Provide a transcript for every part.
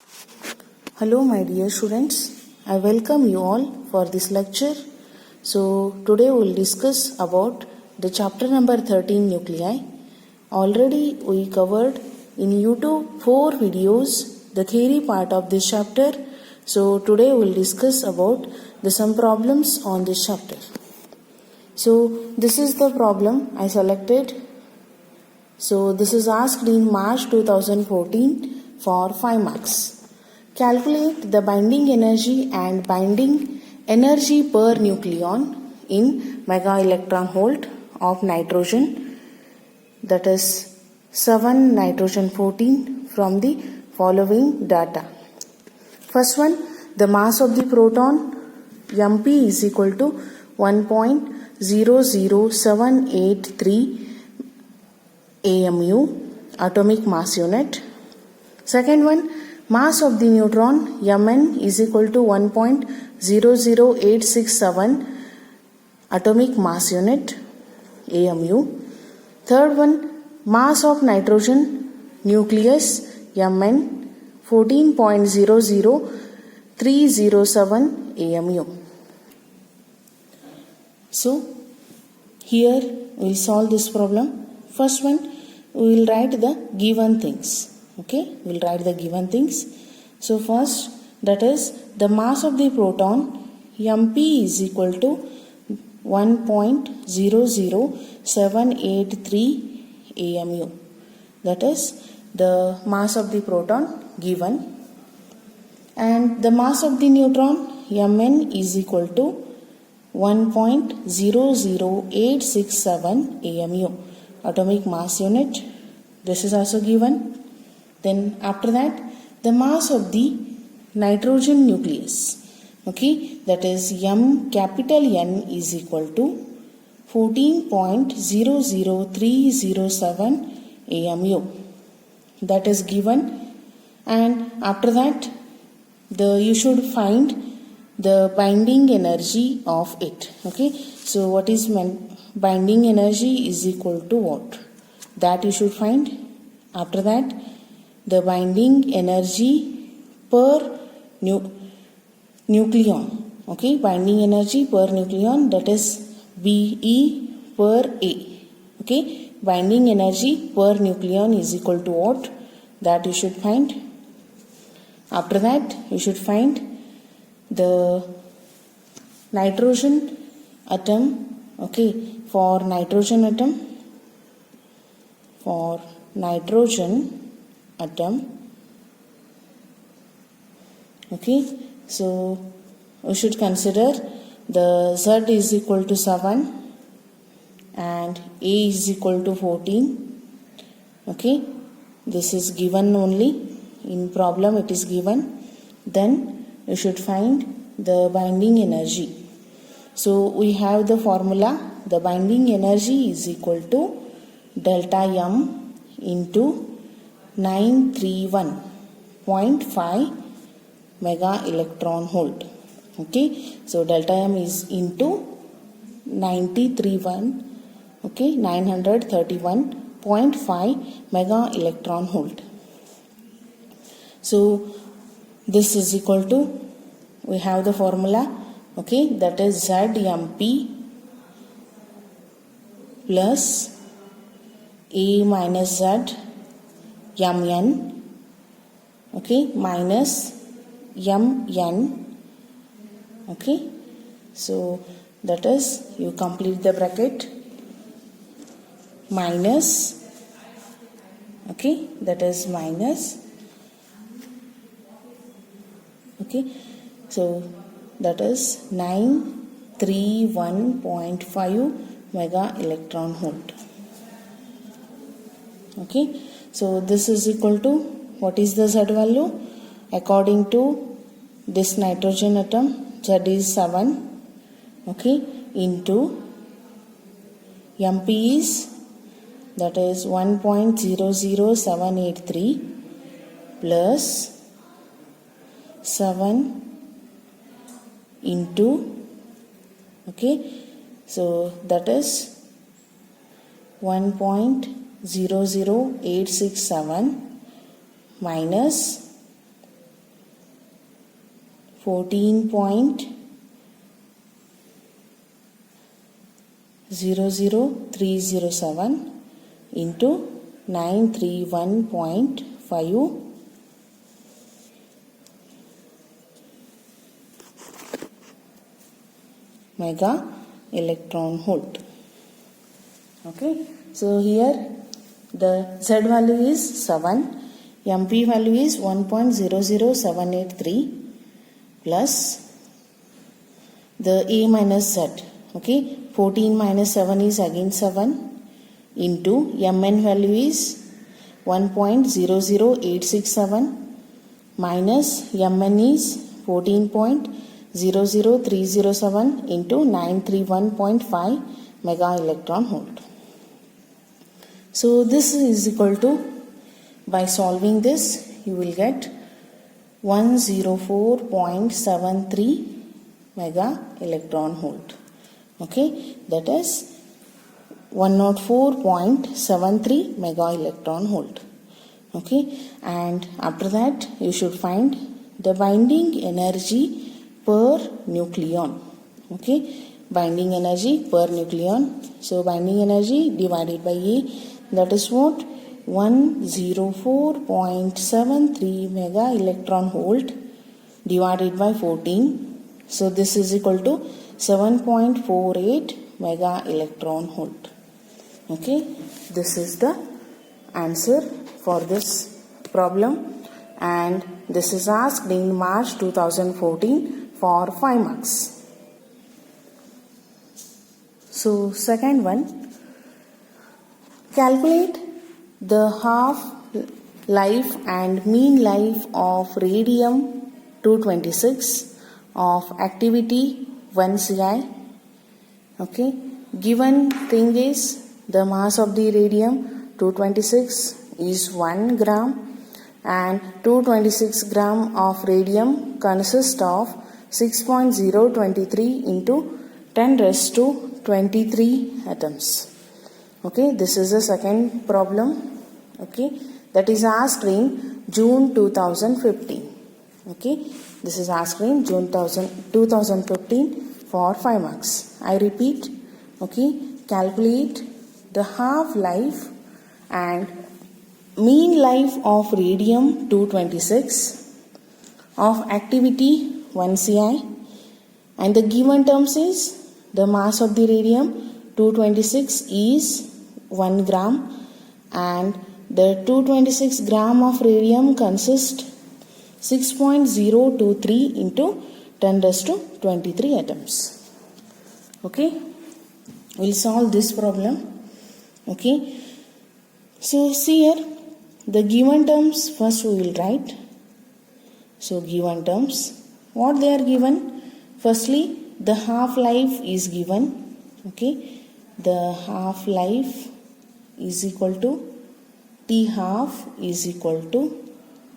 Hello my dear students, I welcome you all for this lecture. So today we will discuss about the chapter number 13 nuclei. Already we covered in YouTube 4 videos the theory part of this chapter. So today we will discuss about some problems on this chapter. So this is the problem I selected. So this is asked in March 2014 for 5 marks. Calculate the binding energy and binding energy per nucleon in mega electron volt of nitrogen, that is 7 nitrogen 14, from the following data. First one, the mass of the proton mp is equal to 1.00783 AMU, atomic mass unit. Second one, mass of the neutron Mn is equal to 1.00867 atomic mass unit, AMU. Third one, mass of nitrogen nucleus Mn 14.00307 AMU. So here we will solve this problem. First one, we will write the given things. Okay, we will write the given things. So first, that is the mass of the proton mp is equal to 1.00783 AMU. That is the mass of the proton given. And the mass of the neutron Mn is equal to 1.00867 AMU, atomic mass unit. This is also given. Then after that, the mass of the nitrogen nucleus, okay, that is capital N is equal to 14.00307 AMU. That is given. And after that, you should find the binding energy of it. Okay, so what is binding energy is equal to what? That you should find. After that, the binding energy per nucleon. Okay, binding energy per nucleon, that is Be per A. Okay, binding energy per nucleon is equal to what? That you should find. After that, you should find the nitrogen atom. Okay, for nitrogen atom, okay, so we should consider the Z is equal to 7 and A is equal to 14. Okay, this is given only. In problem it is given. Then you should find the binding energy. So we have the formula. The binding energy is equal to delta M into 931.5 mega electron volt. Okay, so delta M is into 931.5 mega electron volt. So this is equal to, we have the formula, okay, that is ZMP plus A minus Z Mn, okay, minus Mn. Okay, so that is, you complete the bracket, minus, okay, that is minus, okay, so that is 931.5 mega electron volt. Okay, so this is equal to, what is the Z value? According to this nitrogen atom, Z is 7, okay, into mp is, that is 1.00783 plus 7 into, okay, so that is 1.00867 minus 14.00307 into 931.5 mega electron volt. Okay, so here the Z value is 7, MP value is 1.00783 plus the A minus Z. Okay, 14 minus 7 is again 7 into Mn value is 1.00867 minus Mn is 14.00307 into 931.5 mega electron volt. So this is equal to, by solving this, you will get 104.73 mega electron volt. Okay, that is 104.73 mega electron volt. Okay, and after that you should find the binding energy per nucleon. Okay, binding energy per nucleon. So binding energy divided by A, that is what? 104.73 mega electron volt divided by 14. So this is equal to 7.48 mega electron volt. Okay, this is the answer for this problem, and this is asked in March 2014 for 5 marks. So second one, calculate the half life and mean life of radium-226 of activity 1 Ci. Okay, given thing is the mass of the radium-226 is 1 gram, and 226 gram of radium consists of 6.023 into 10 raised to 23 atoms. Okay, this is the second problem. Okay, that is asked in June 2015. Okay, this is asked in June 2015 for 5 marks. I repeat. Okay, calculate the half life and mean life of radium-226 of activity 1 Ci, and the given terms is the mass of the radium-226 is 1 gram, and the 226 gram of radium consists 6.023 into 10 raised to 23 atoms. Okay, we'll solve this problem. Okay, so see here the given terms first we will write. So given terms, what they are given? Firstly, the half life is given. Okay, the half life is equal to T half is equal to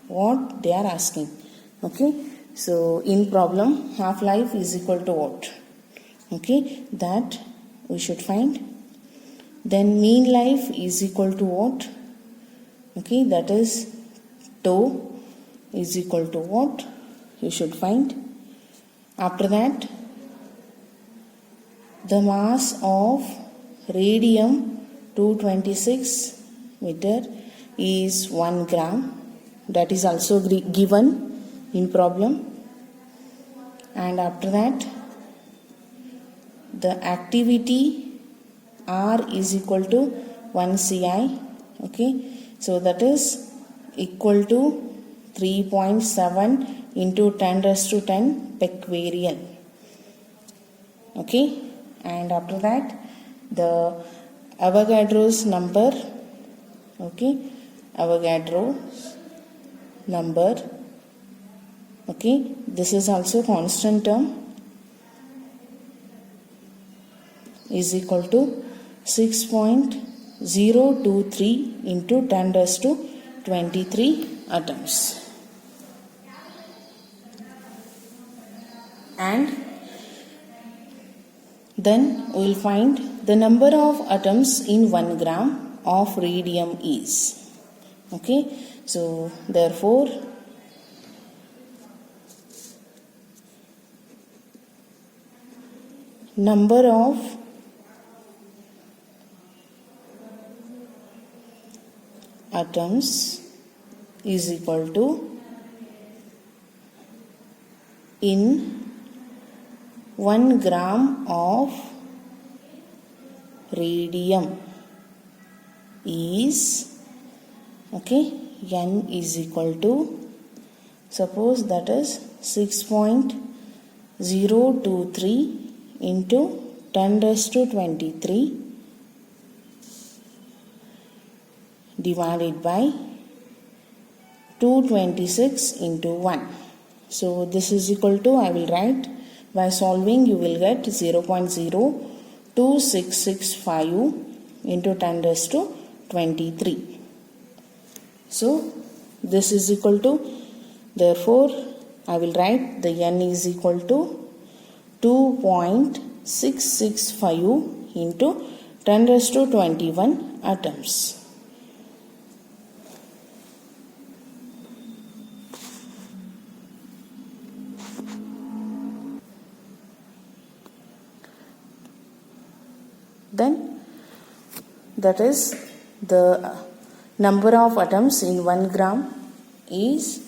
what they are asking. Okay, so in problem half life is equal to what? Okay, that we should find. Then mean life is equal to what? Okay, that is tau is equal to what? You should find. After that, the mass of radium-226 meter is 1 gram. That is also given in problem. And after that, the activity R is equal to 1 Ci. Okay, so that is equal to 3.7 into 10 raised to 10 becquerel. Okay, and after that the Avogadro's number. Okay, Avogadro's number. Okay, this is also constant term, is equal to 6.023 into 10 raised to 23 atoms. And then we will find the number of atoms in 1 gram of radium is. Okay, so therefore number of atoms is equal to in 1 gram of radium is, okay, N is equal to, suppose that is 6.023 into 10 raised to 23 divided by 226 into 1. So this is equal to, I will write, by solving you will get 0.02665 into 10 raised to 23. So this is equal to, therefore I will write the N is equal to 2.665 into 10 raised to 21 atoms. Then that is the number of atoms in 1 gram is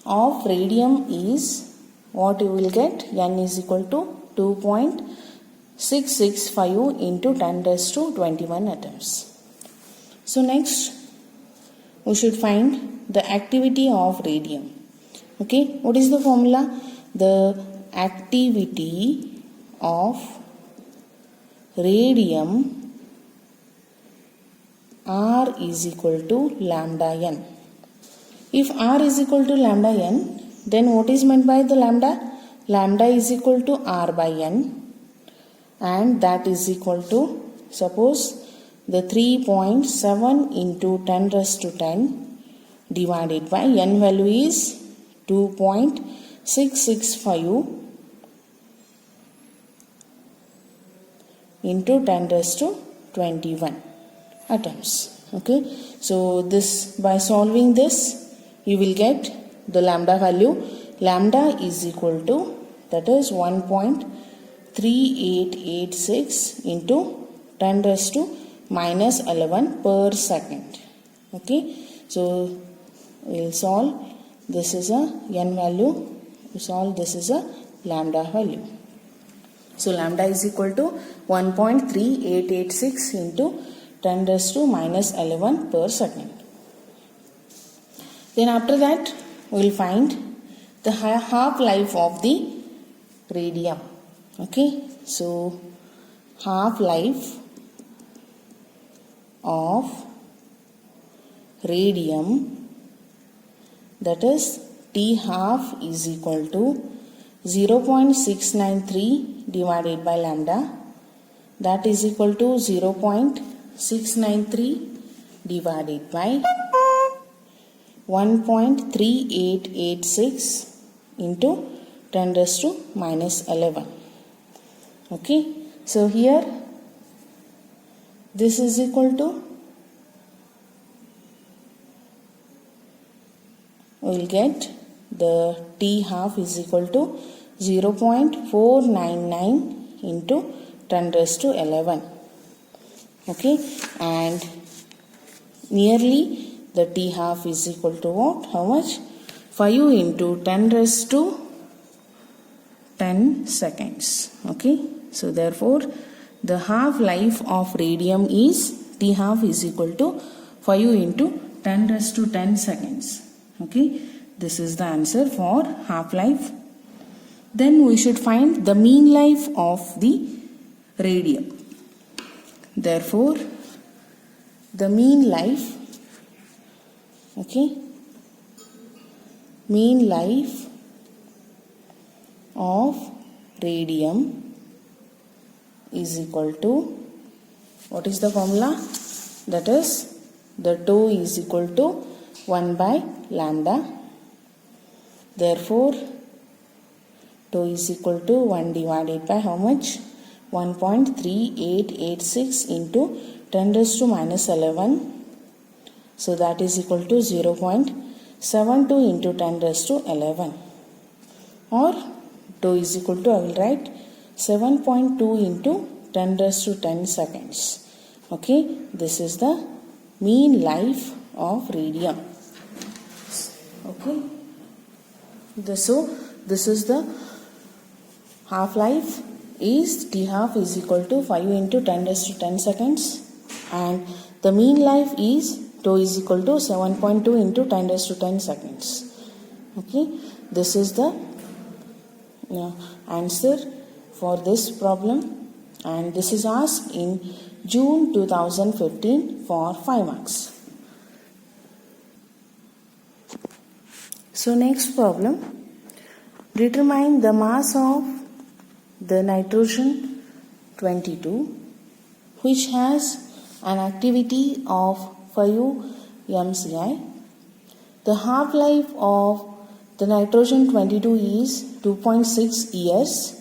of radium is, what you will get, N is equal to 2.665 into 10 raised to 21 atoms. So next we should find the activity of radium. Okay, what is the formula? The activity of radium R is equal to lambda n. If R is equal to lambda n, then what is meant by the lambda? Lambda is equal to R by n, and that is equal to, suppose the 3.7 into 10 raised to 10 divided by n value is 2.665 into 10 raised to 21 atoms. Okay, so this, by solving this you will get the lambda value. Lambda is equal to, that is 1.3886 into 10 raised to minus 11 per second. Okay, so we will solve, this is a n value, we solve, this is a lambda value. So lambda is equal to 1.3886 into 10 raised to minus 11 per second. Then after that we will find the half-life of the radium. Okay, so half-life of radium, that is T half is equal to 0.693 divided by lambda, that is equal to 0.693 divided by 1.3886 into 10 raised to minus 11. Okay, so here this is equal to, we will get the T half is equal to 0.499 into 10 raised to 11. Okay, and nearly the T half is equal to what? How much? 5 into 10 raised to 10 seconds. Okay, so therefore the half life of radium is, T half is equal to 5 into 10 raised to 10 seconds. Okay, this is the answer for half life. Then we should find the mean life of the radium. Therefore the mean life, okay, mean life of radium is equal to, what is the formula? That is the tau is equal to 1 by lambda. Therefore tau is equal to 1 divided by how much? 1.3886 into 10 raised to minus 11. So that is equal to 0.72 into 10 raised to 11. Or tau is equal to, I will write 7.2 into 10 raised to 10 seconds. Okay, this is the mean life of radium. Okay, this is the half-life is T half is equal to 5 into 10 raised to 10 seconds, and the mean life is tau is equal to 7.2 into 10 raised to 10 seconds. Okay, this is the answer for this problem, and this is asked in June 2015 for 5 marks. So next problem, determine the mass of the nitrogen 22 which has an activity of 5 MCI. The half-life of the nitrogen 22 is 2.6 years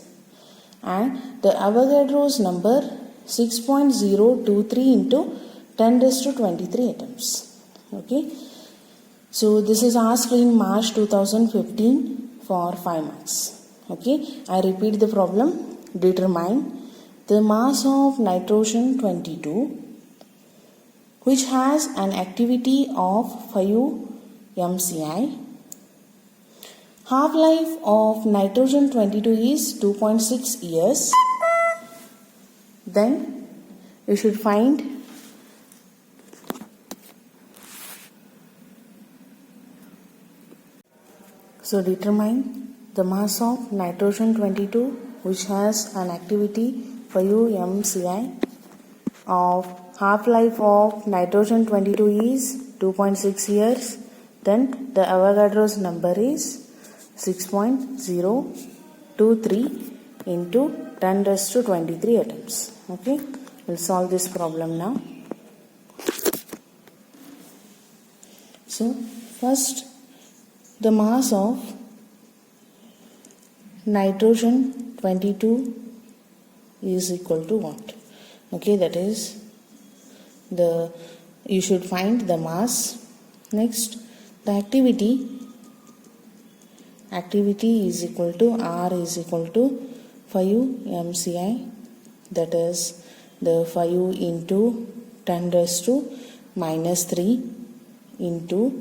and the Avogadro's number 6.023 into 10 raised to 23 atoms. Okay, so this is asked in March 2015 for 5 marks. Okay, I repeat the problem. Determine the mass of nitrogen 22 which has an activity of 5 MCI. Half-life of nitrogen 22 is 2.6 years. Then you should find determine the mass of nitrogen 22 which has an activity 5 MCI. Of half-life of nitrogen 22 is 2.6 years. Then the Avogadro's number is 6.023 into 10 raised to 23 atoms. Okay, we'll solve this problem now. So first, the mass of nitrogen 22 is equal to what? Okay, that is you should find the mass. Next, the activity is equal to R is equal to 5 MCI, that is the 5 into 10 raised to minus 3 into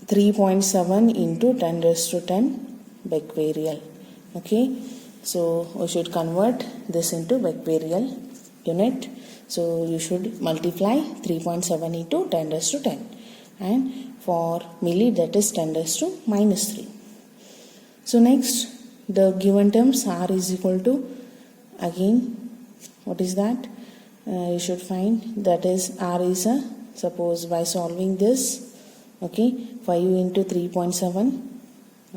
3.7 into 10 raised to 10 becquerel. Okay, so we should convert this into becquerel unit. So you should multiply 3.7 into 10 raised to 10, and for milli that is 10 raised to minus 3. So next, the given terms R is equal to, again, what is that? You should find that is R is a, suppose by solving this, okay, 5 into 3.7,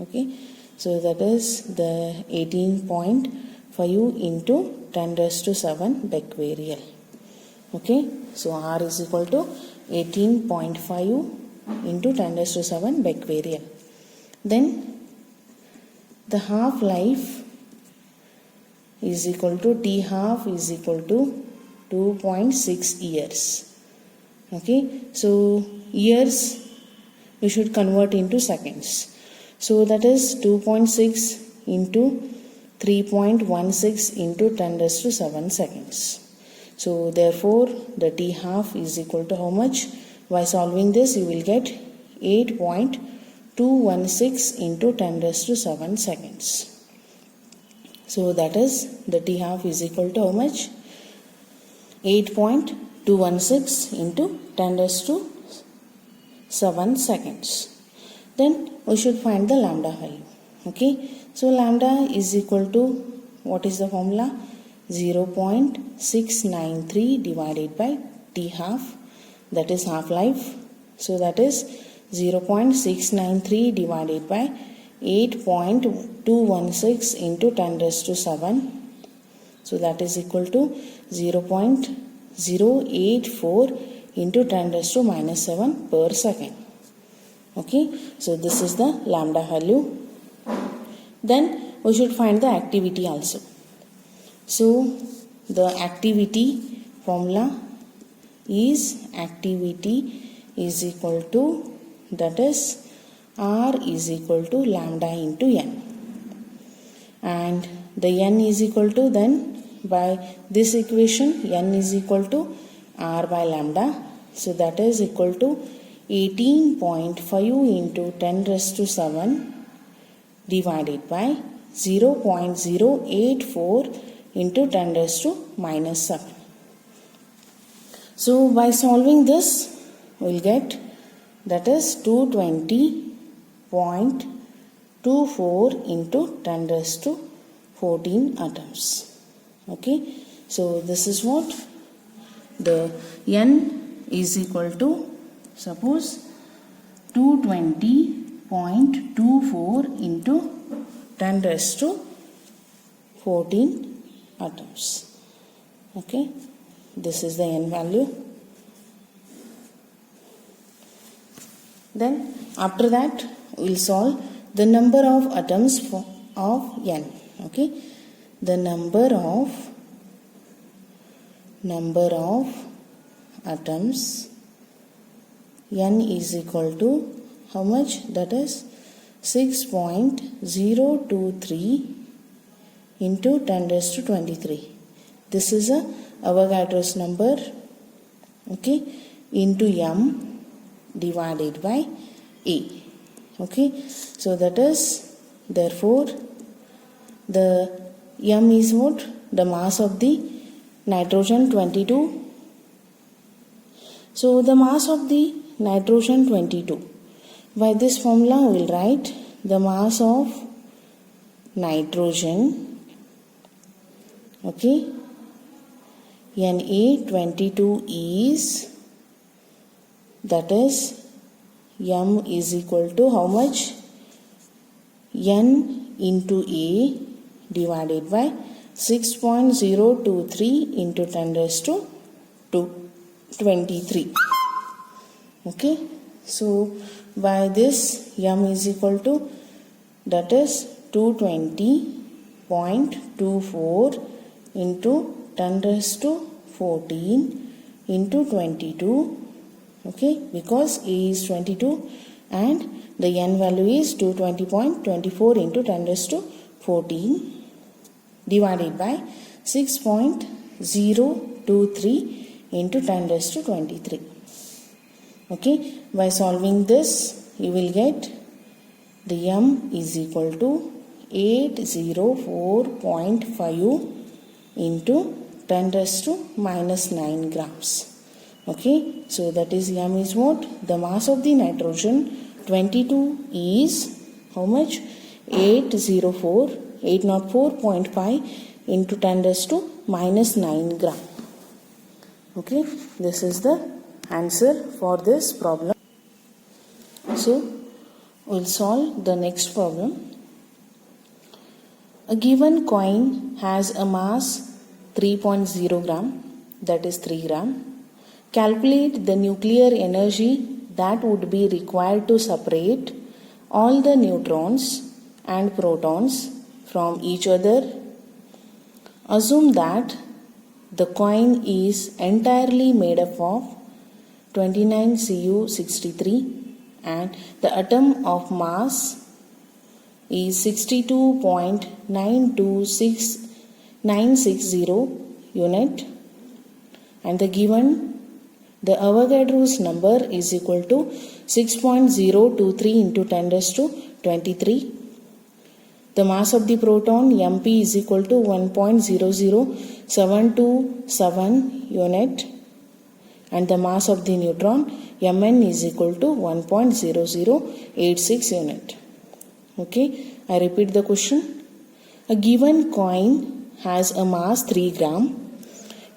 okay, so that is the 18.5 into 10 raised to 7 becquerel. Okay, so R is equal to 18.5 into 10 raised to 7 becquerel. Then the half-life is equal to T half is equal to 2.6 years. Okay, so years we should convert into seconds. So that is 2.6 into 3.16 into 10 raised to 7 seconds. So therefore the T half is equal to how much? By solving this you will get 8.216 into 10 raised to 7 seconds. So that is the T half is equal to how much? 8.216 into 10 raised to 7 seconds. Then we should find the lambda value. Okay, so lambda is equal to, what is the formula? 0.693 divided by T half, that is half-life. So that is 0.693 divided by 8.216 into 10 raised to 7. So that is equal to 0.084 into 10 raised to minus 7 per second. Okay, so this is the lambda value. Then we should find the activity also. So the activity formula is activity is equal to, that is R is equal to lambda into N, and the n is equal to, then by this equation n is equal to r by lambda. So that is equal to 18.5 into 10 raised to 7 divided by 0.084 into 10 raised to minus 7. So by solving this, we will get, that is 220.24 into 10 raised to 14 atoms. Okay, so this is what the n is equal to, suppose 220.24 into 10 raised to 14 atoms. Okay, this is the n value. Then after that we will solve the number of atoms of n. Okay, the number of atoms n is equal to how much? That is 6.023 into 10 raised to 23. This is a Avogadro's number. Okay, into m divided by a. Okay, so that is, therefore the m is what? The mass of the nitrogen 22. So the mass of the nitrogen 22. By this formula we will write the mass of nitrogen, okay, Na22 is, that is m is equal to how much? N into A divided by 6.023 into 10 raised to 23. Okay, so by this m is equal to, that is 220.24 into 10 raised to 14 into 22. Okay, because A is 22 and the n value is 220.24 into 10 raised to 14 divided by 6.023 into 10 raised to 23. Okay, by solving this you will get the m is equal to 804.5 into 10 raised to minus 9 grams. Okay, so that is m is what? The mass of the nitrogen 22 is how much? 804.5 into 10 raised to minus 9 gram. Okay, this is the answer for this problem. So we'll solve the next problem. A given coin has a mass 3.0 gram, that is 3 gram. Calculate the nuclear energy that would be required to separate all the neutrons and protons from each other. Assume that the coin is entirely made up of 29Cu63 and the atom of mass is 62.960 unit, and the Avogadro's number is equal to 6.023 into 10 raised to 23. The mass of the proton Mp is equal to 1.00727 unit, and the mass of the neutron Mn is equal to 1.0086 unit. Okay, I repeat the question. A given coin has a mass 3 gram.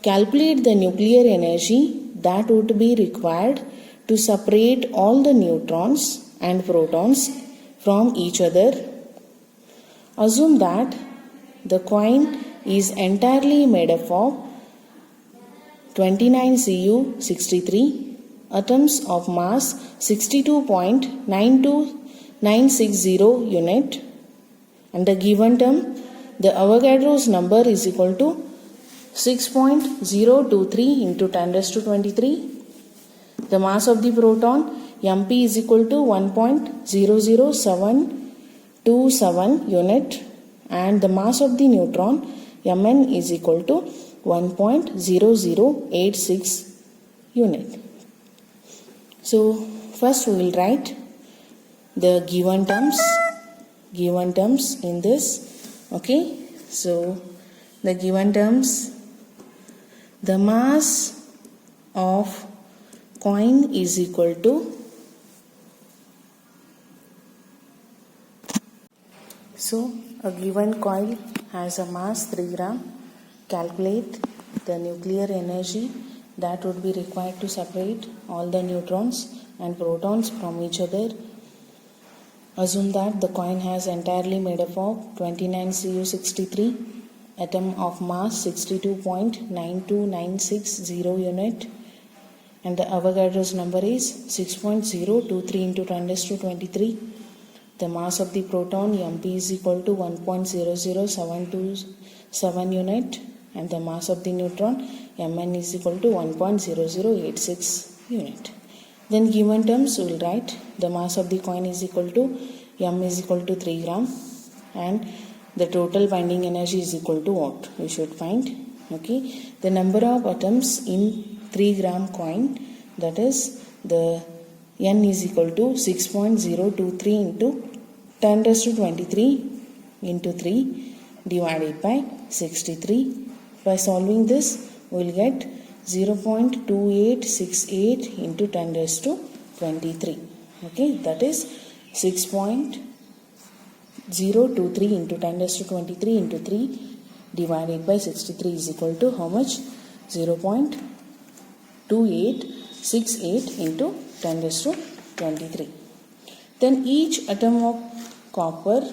Calculate the nuclear energy that would be required to separate all the neutrons and protons from each other. Assume that the coin is entirely made up of 29Cu63, atoms of mass 62.92960 unit, and the given term, the Avogadro's number is equal to 6.023 into 10 raised to 23. The mass of the proton Mp is equal to 1.00727 unit, and the mass of the neutron Mn is equal to 1.0086 unit. So first we will write the given terms in this. Okay, so the given terms, the mass of coin is equal to, so a given coil has a mass 3 gram. Calculate the nuclear energy that would be required to separate all the neutrons and protons from each other. Assume that the coin has entirely made up of 29Cu63 atom of mass 62.92960 unit, and the Avogadro's number is 6.023 into 10 raised to 23. The mass of the proton Mp is equal to 1.00727 unit, and the mass of the neutron Mn is equal to 1.0086 unit. Then given terms we will write the mass of the coin is equal to M is equal to 3 gram, and the total binding energy is equal to what we should find. Okay, the number of atoms in 3 gram coin, that is the N is equal to 6.023 into 10 raised to 23 into 3 divided by 63. By solving this, we will get 0.2868 into 10 raised to 23. Okay, that is 6.023 into 10 raised to 23 into 3 divided by 63 is equal to how much? 0.2868 into 10 raised to 23. Then each atom of copper,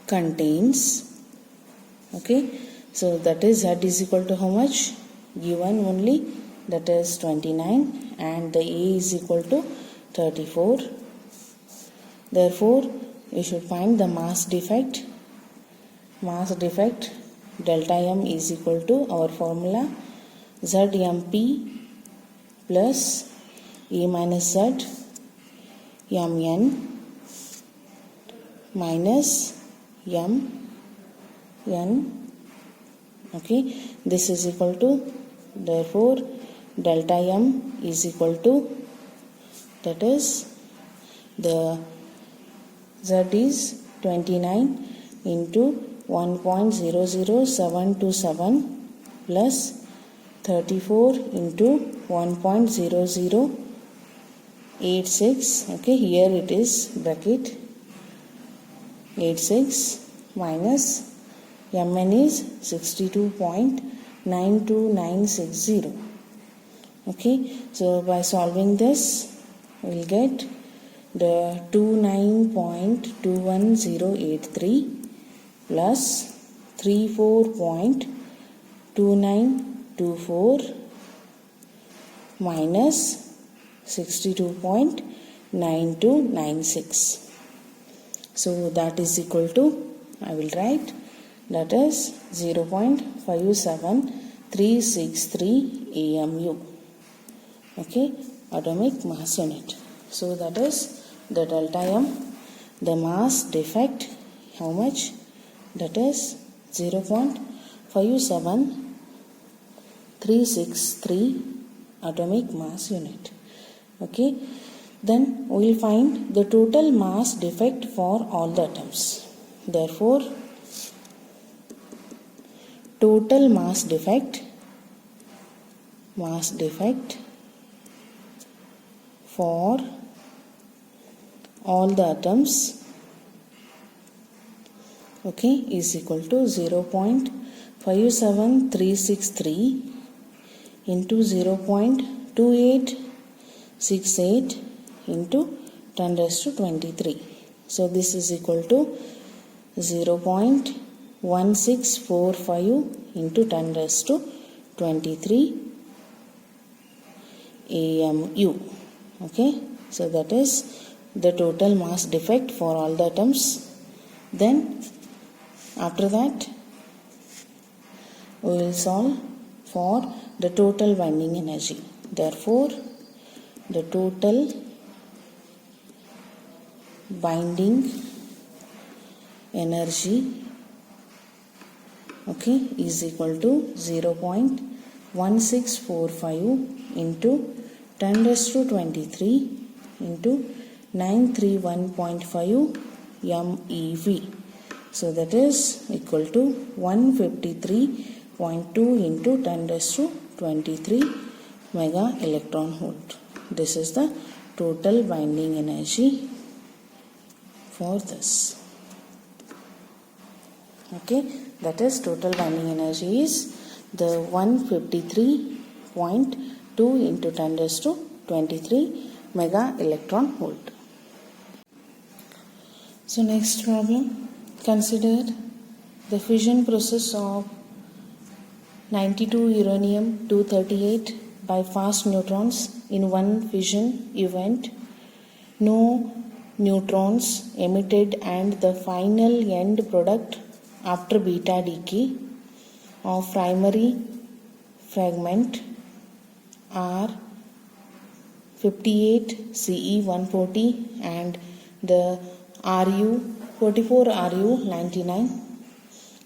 contains, okay, so that is Z is equal to how much? Given only, that is 29, and the A is equal to 34. Therefore we should find the mass defect. Delta M is equal to our formula ZMP plus A minus Z Mn minus Mn. Okay, this is equal to, therefore delta M is equal to, that is the Z is 29 into 1.00727 plus 34 into 1.0086. okay, here it is bracket 86 minus Mn is 62.92960. okay, so by solving this we will get the 29.21083 plus 34.2924 minus 62.9296. So that is equal to, I will write, that is 0.57363 AMU. Okay, atomic mass unit. So that is the delta M, the mass defect, how much? That is 0.57363 atomic mass unit. Okay, then we will find the total mass defect for all the atoms. Therefore total mass defect for all the atoms, okay, is equal to 0.57363 into 0.2868 into 10 raised to 23. So this is equal to 0.1645 into 10 raised to 23 AMU. Okay, so that is the total mass defect for all the atoms. Then after that we will solve for the total binding energy. Therefore, the total binding energy is equal to 0.1645 into 10 raised to 23 into 931.5 MeV. So that is equal to 153.2 into 10 raised to 23 mega electron volt. This is the total binding energy for this. That is total binding energy is the 153.2 into 10 raised to 23 mega electron volt. So next problem, consider the fission process of 92 uranium 238 by fast neutrons in one fission event. No neutrons emitted and the final end product after beta decay of primary fragment are 58 Ce140 and the Ru 44 Ru 99.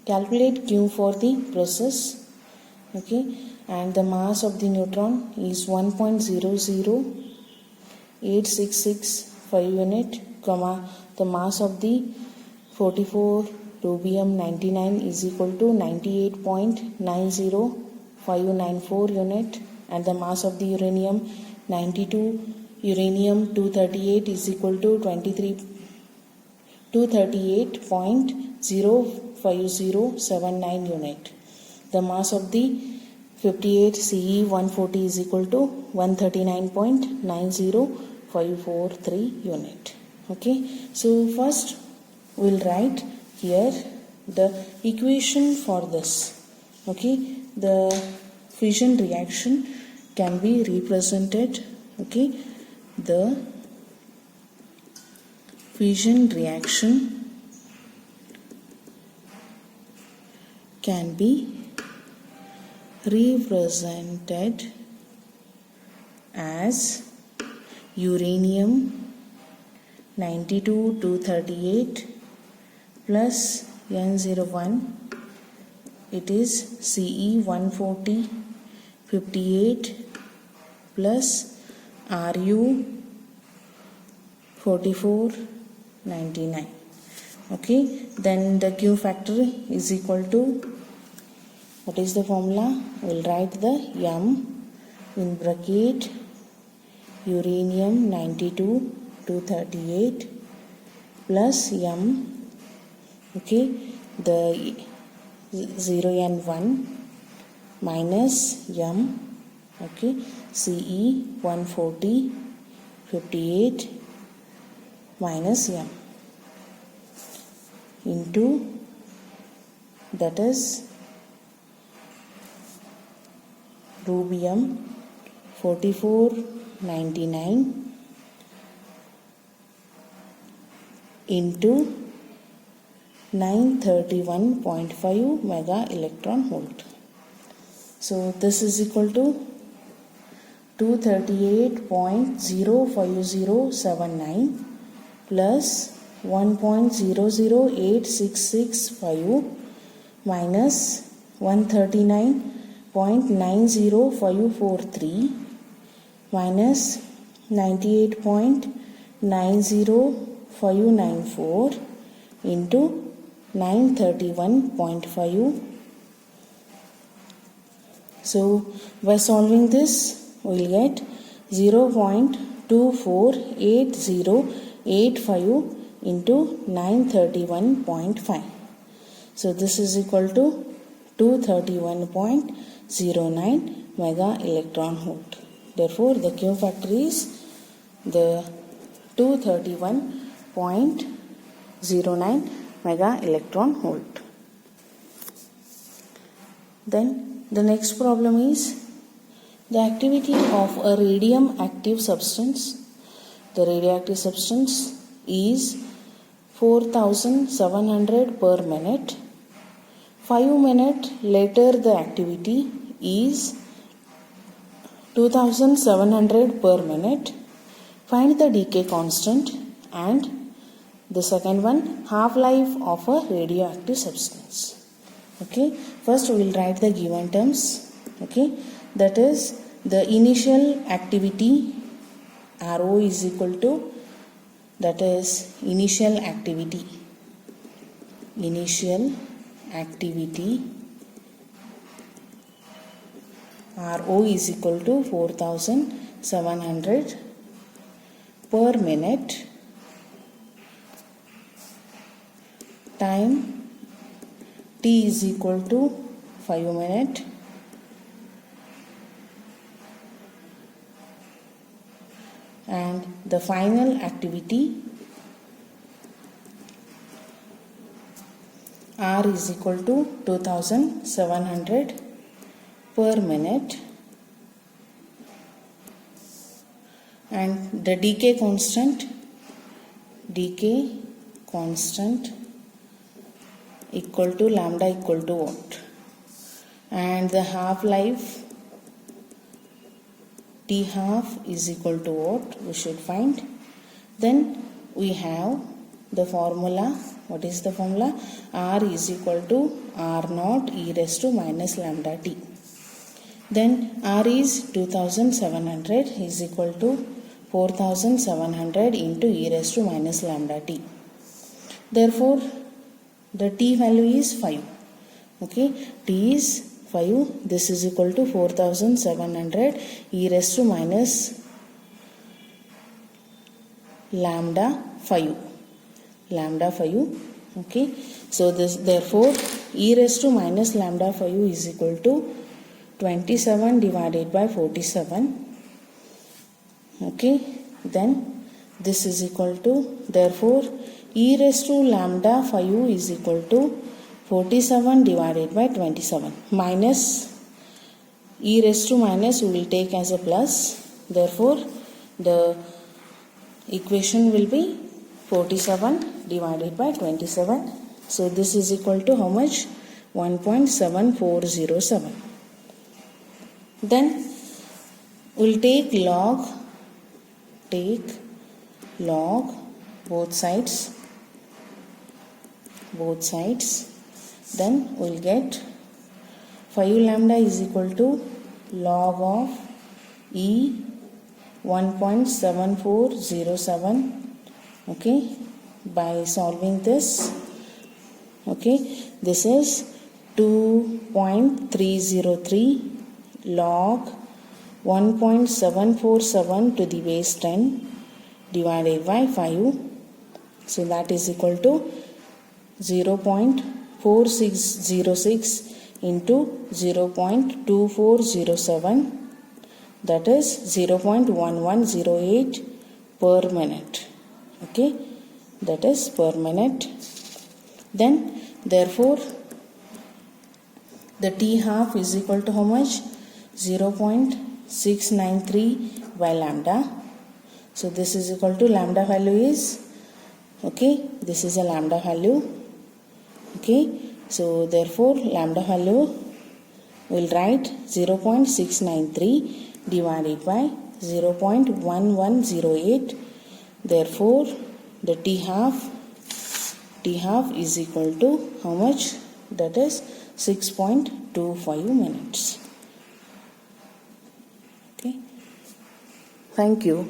Calculate Q for the process. And the mass of the neutron is 1.00866 unit, the mass of the 44 rubium 99 is equal to 98.90 unit, and the mass of the uranium 92 uranium 238 is equal to 238.05079 unit. The mass of the 58 Ce140 is equal to 139.90543 unit. So first we will write here the equation for this. The fission reaction can be represented. The fission reaction can be represented as uranium 92 238 plus N01, it is Ce140 58 plus Ru 44 99. Then the Q factor is equal to, what is the formula? We will write the M in bracket uranium 92 238 plus M, the 0N1 minus M, Ce140 58 minus M into, that is rubium 4499 into 931.5 mega electron volt. So this is equal to 238.05079 plus 1.008665 minus 139.90543 minus 98.90594 into 931.5. So by solving this we will get 0.248085 into 931.5. So this is equal to 231.09 mega electron volt. Therefore the Q factor is the 231.09 mega electron volt. Then the next problem is the activity of a radium active substance. The radioactive substance is 4700 per minute. 5 minutes later the activity is 2700 per minute. Find the decay constant, and the second one, half-life of a radioactive substance. Okay, first we will write the given terms. Okay, that is the initial activity Rho is equal to, that is initial activity Rho is equal to 4700 per minute, time t is equal to 5 minutes, and the final activity R is equal to 2700 per minute, and the decay constant equal to lambda equal to what, and the half-life T half is equal to what we should find. Then we have the formula. What is the formula? R is equal to R naught e raised to minus lambda t. Then R is 2700 is equal to 4700 into e raised to minus lambda t. Therefore, the t value is 5. Okay, t is 5. This is equal to 4700 e raised to minus lambda 5. Okay, so this, therefore e raised to minus lambda 5 is equal to 27 divided by 47. Okay, then this is equal to, therefore e raised to lambda 5 is equal to 47 divided by 27 minus e raised to minus we will take as a plus. Therefore the equation will be 47 divided by 27. So this is equal to how much? 1.7407. Then we will take log both sides. Then we will get 5 lambda is equal to log of E 1.7407. Okay, by solving this, okay, this is 2.303 log 1.747 to the base 10 divided by 5. So that is equal to 0.4606 into 0.2407, that is 0.1108 per minute. Okay, that is per minute. Then therefore the t half is equal to how much? 0.693 by lambda. So this is equal to lambda value is, okay, this is a lambda value. Okay, so therefore lambda value we will write 0.693 divided by 0.1108. Therefore the t half is equal to how much? That is 6.25 minutes. Okay, thank you.